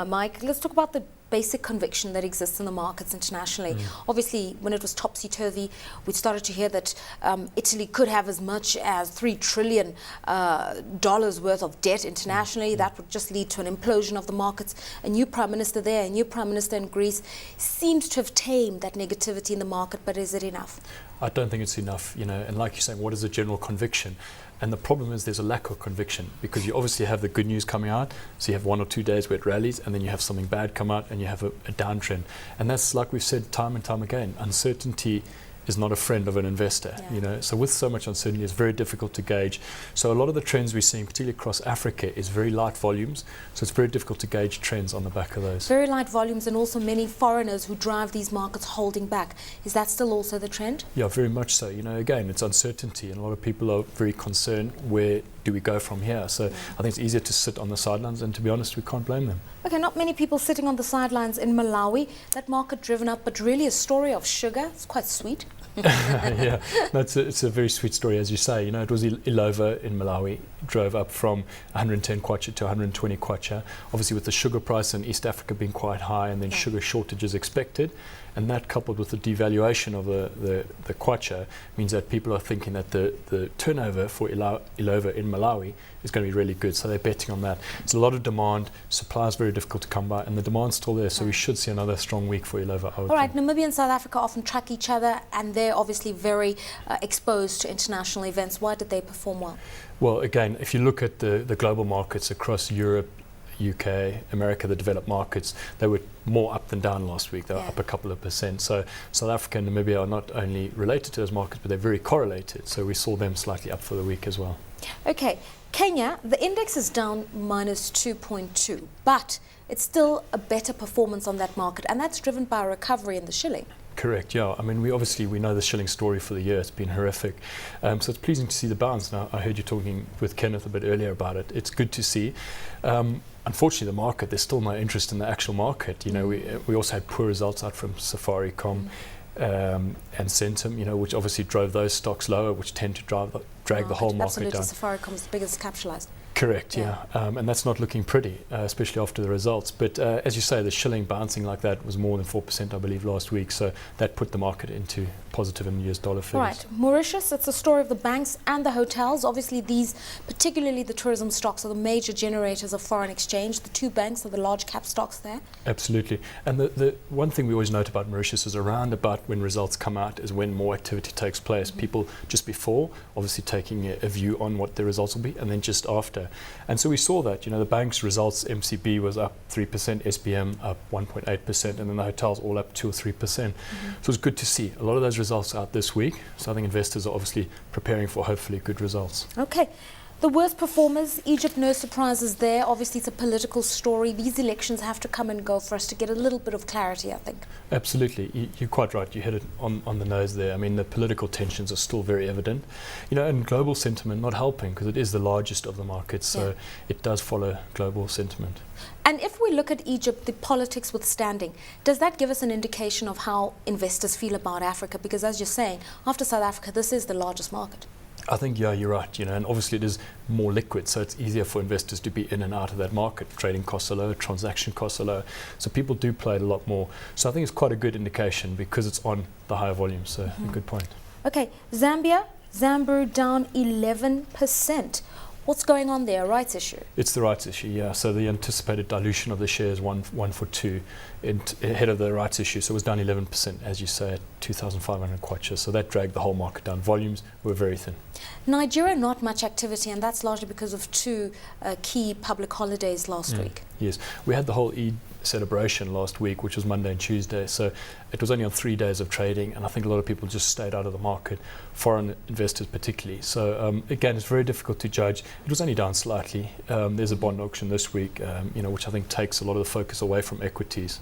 Mike. Let's talk about the basic conviction that exists in the markets internationally. Obviously, when it was topsy-turvy, we started to hear that Italy could have as much as $3 trillion worth of debt internationally. That would just lead to an implosion of the markets. A new prime minister there, a new prime minister in Greece, seems to have tamed that negativity in the market, but is it enough? I don't think it's enough, and like you're saying, what is the general conviction? And the problem is there's a lack of conviction, because you obviously have the good news coming out, so you have 1 or 2 days where it rallies, and then you have something bad come out and you have a downtrend. And that's, like we've said time and time again, uncertainty is not a friend of an investor. So with so much uncertainty, it's very difficult to gauge. So a lot of the trends we're seeing, particularly across Africa, is very light volumes, so it's very difficult to gauge trends on the back of those. Very light volumes, and also many foreigners who drive these markets holding back. Is that still also the trend? Yeah, very much so. Again, it's uncertainty, and a lot of people are very concerned, where do we go from here? So I think it's easier to sit on the sidelines, and to be honest, we can't blame them. Okay, not many people sitting on the sidelines in Malawi. That market driven up, but really a story of sugar. It's quite sweet. Yeah, no, it's a very sweet story, as you say. It was Ilova in Malawi, drove up from 110 kwacha to 120 kwacha. Obviously, with the sugar price in East Africa being quite high, and then sugar shortages expected, and that coupled with the devaluation of the kwacha means that people are thinking that the turnover for Ilova in Malawi is going to be really good. So they're betting on that. It's a lot of demand. Supply is very difficult to come by, and the demand's still there. So we should see another strong week for Ilova. All right, Namibia and South Africa often track each other, and they're obviously very exposed to international events. Why did they perform well? Well, again, if you look at the global markets across Europe, UK, America, the developed markets, they were more up than down last week. They were up a couple of percent. So South Africa and Namibia are not only related to those markets, but they're very correlated. So we saw them slightly up for the week as well. Okay, Kenya, the index is down minus 2.2, but it's still a better performance on that market, and that's driven by a recovery in the shilling. Correct, yeah. I mean, we know the shilling story for the year. It's been horrific. So it's pleasing to see the bounce. Now, I heard you talking with Kenneth a bit earlier about it. It's good to see. Unfortunately, the market, there's still no interest in the actual market. We also had poor results out from Safaricom and Centum, which obviously drove those stocks lower, which tend to drag the whole market down. Absolutely, Safaricom's the biggest capitalized. Correct, yeah. And that's not looking pretty, especially after the results. But as you say, the shilling bouncing like that was more than 4%, I believe, last week. So that put the market into positive in US dollar figures. Right. Mauritius, it's a story of the banks and the hotels. Obviously, these, particularly the tourism stocks, are the major generators of foreign exchange. The two banks are the large cap stocks there. Absolutely. And the one thing we always note about Mauritius is around about when results come out is when more activity takes place. People just before, obviously taking a view on what the results will be, and then just after. And so we saw that, the bank's results, MCB was up 3%, SBM up 1.8%, and then the hotels all up 2 or 3%. So it was good to see a lot of those results out this week. So I think investors are obviously preparing for hopefully good results. Okay. The worst performers, Egypt, no surprises there. Obviously, it's a political story. These elections have to come and go for us to get a little bit of clarity, I think. Absolutely. You're quite right. You hit it on the nose there. I mean, the political tensions are still very evident. And global sentiment not helping, because it is the largest of the markets. So it does follow global sentiment. And if we look at Egypt, the politics withstanding, does that give us an indication of how investors feel about Africa? Because as you're saying, after South Africa, this is the largest market. I think, yeah, you're right, and obviously it is more liquid, so it's easier for investors to be in and out of that market. Trading costs are lower, transaction costs are lower, so people do play it a lot more. So I think it's quite a good indication because it's on the higher volume, so a good point. Okay, Zambia, Zambu down 11%. What's going on there? Rights issue? It's the rights issue, yeah. So the anticipated dilution of the shares, one for two, ahead of the rights issue. So it was down 11%, as you say, at 2,500 kwacha. So that dragged the whole market down. Volumes were very thin. Nigeria, not much activity, and that's largely because of two key public holidays last week. Yes, we had the whole Eid celebration last week, which was Monday and Tuesday, so it was only on 3 days of trading, and I think a lot of people just stayed out of the market, foreign investors particularly. So again, it's very difficult to judge. It was only down slightly. There's a bond auction this week, which I think takes a lot of the focus away from equities.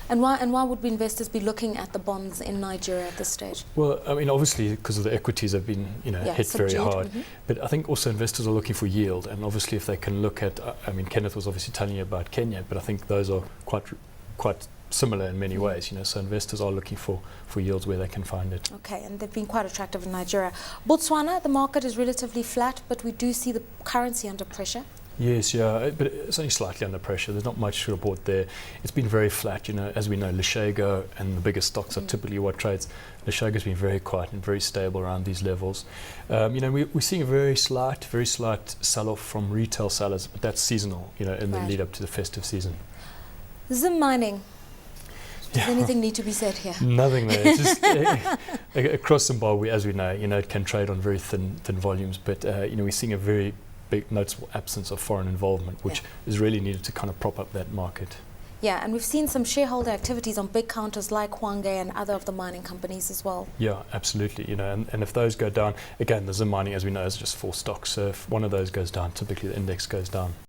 And why would investors be looking at the bonds in Nigeria at this stage? Well, I mean, obviously because of the equities have been, hit very hard. But I think also investors are looking for yield, and obviously if they can look at, Kenneth was obviously telling you about Kenya, but I think those are quite similar in many ways, so investors are looking for yields where they can find it. Okay, and they've been quite attractive in Nigeria. Botswana, the market is relatively flat, but we do see the currency under pressure. Yes, yeah, but it's only slightly under pressure. There's not much to report there. It's been very flat, as we know, Leshego and the biggest stocks are typically what trades. Leshego's been very quiet and very stable around these levels. We're seeing a very slight sell-off from retail sellers, but that's seasonal, in the lead up to the festive season. Zim mining. Does anything need to be said here? Nothing there. It's just across Zimbabwe, as we know, it can trade on very thin volumes, but we're seeing a very big noticeable absence of foreign involvement, which is really needed to kind of prop up that market. Yeah, and we've seen some shareholder activities on big counters like Hwange and other of the mining companies as well. Yeah, absolutely. And if those go down, again, the Zim mining, as we know, is just 4 stocks. So if one of those goes down, typically the index goes down.